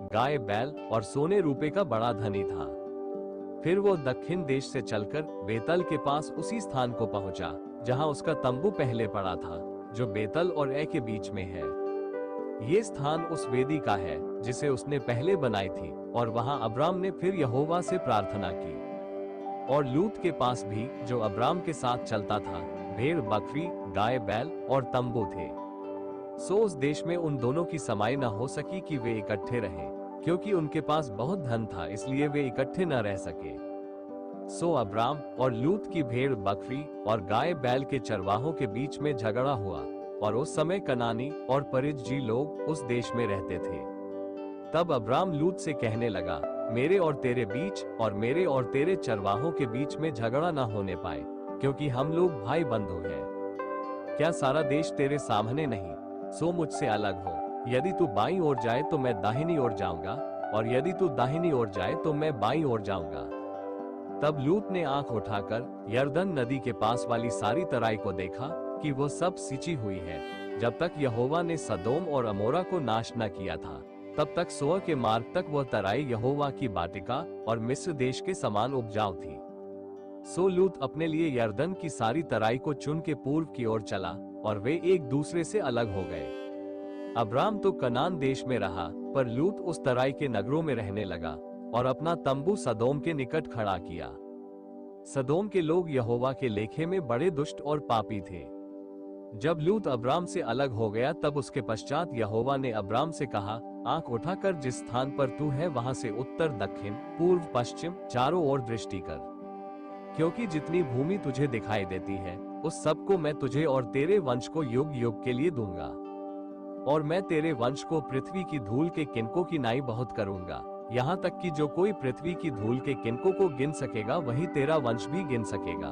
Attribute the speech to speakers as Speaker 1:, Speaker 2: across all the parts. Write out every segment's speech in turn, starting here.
Speaker 1: गाय बैल और सोने रूपे का बड़ा धनी था। फिर वो दक्षिण देश से चलकर बेतल के पास उसी स्थान को पहुंचा जहां उसका तंबू पहले पड़ा था, जो बेतल और ए के बीच में है। ये स्थान उस वेदी का है जिसे उसने पहले बनाई थी, और वहां अब्राम ने फिर यहोवा से प्रार्थना की। और लूत के पास भी, जो अब्राम के साथ चलता था, भेड़ बकरी, गाय बैल और तंबू थे। सो उस देश में उन दोनों की समाई न हो सकी कि वे इकट्ठे रहें, क्योंकि उनके पास बहुत धन था, इसलिए वे इकट्ठे न रह सके। सो अब्राम और लूत की भेड़ बकरी और गाय बैल के चरवाहों के बीच में झगड़ा हुआ, और उस समय कनानी और परिज्जी लोग उस देश में रहते थे। तब अब्राम लूत से कहने लगा, मेरे और तेरे बीच और मेरे और तेरे चरवाहों के बीच में झगड़ा न होने पाए, क्योंकि हम लोग भाई बंधु हैं। क्या सारा देश तेरे सामने नहीं? सो मुझसे अलग हो। यदि तू बाईं ओर जाए तो मैं दाहिनी ओर जाऊंगा, और यदि तू दाहिनी ओर जाए तो मैं बाईं ओर जाऊंगा। तब लूत ने आंख उठाकर यरदन नदी के पास वाली सारी तराई को देखा कि वो सब सिंची हुई है, जब तक यहोवा ने सदोम और अमोरा को नाश न किया था। तब तक सोअ के मार्ग तक वह तराई यहोवा की बाटिका और मिस्र देश के समान उपजाऊ थी। सो लूत अपने लिए यरदन की सारी तराई को चुन के पूर्व की ओर चला, और वे एक दूसरे से अलग हो गए। अब्राम तो कनान देश में रहा, पर लूत उस तराई के नगरों में रहने लगा और अपना तंबू सदोम के निकट खड़ा किया। सदोम के लोग यहोवा के लेखे में बड़े दुष्ट और पापी थे। जब लूत अब्राम से अलग हो गया, तब उसके पश्चात यहोवा ने अब्राम से कहा, आंख उठाकर जिस स्थान पर तू है वहां से उत्तर दक्षिण पूर्व पश्चिम चारों ओर दृष्टि कर, क्योंकि जितनी भूमि तुझे दिखाई देती है उस सब को मैं तुझे और तेरे वंश को युग युग के लिए दूंगा। और मैं तेरे वंश को पृथ्वी की धूल के किनकों की नाई बहुत करूंगा, यहाँ तक कि जो कोई पृथ्वी की धूल के किनकों को गिन सकेगा वही तेरा वंश भी गिन सकेगा।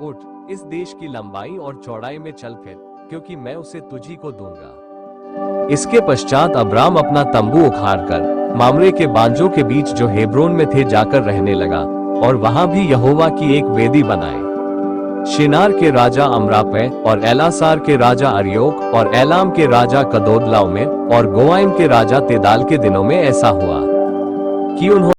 Speaker 1: उठ, इस देश की लंबाई और चौड़ाई में चल फिर, क्योंकि मैं उसे तुझी को दूंगा। इसके पश्चात अब्राम अपना तंबू उखाड़कर मामरे के बांजों के बीच जो हेब्रोन में थे जाकर रहने लगा, और वहां भी यहोवा की एक वेदी बनाई। शिनार के राजा अमरापे और एलासार के राजा अर्योक और एलाम के राजा कदोदलाओमेर और गोआइम के राजा तेदाल के दिनों में ऐसा हुआ कि उन्होंने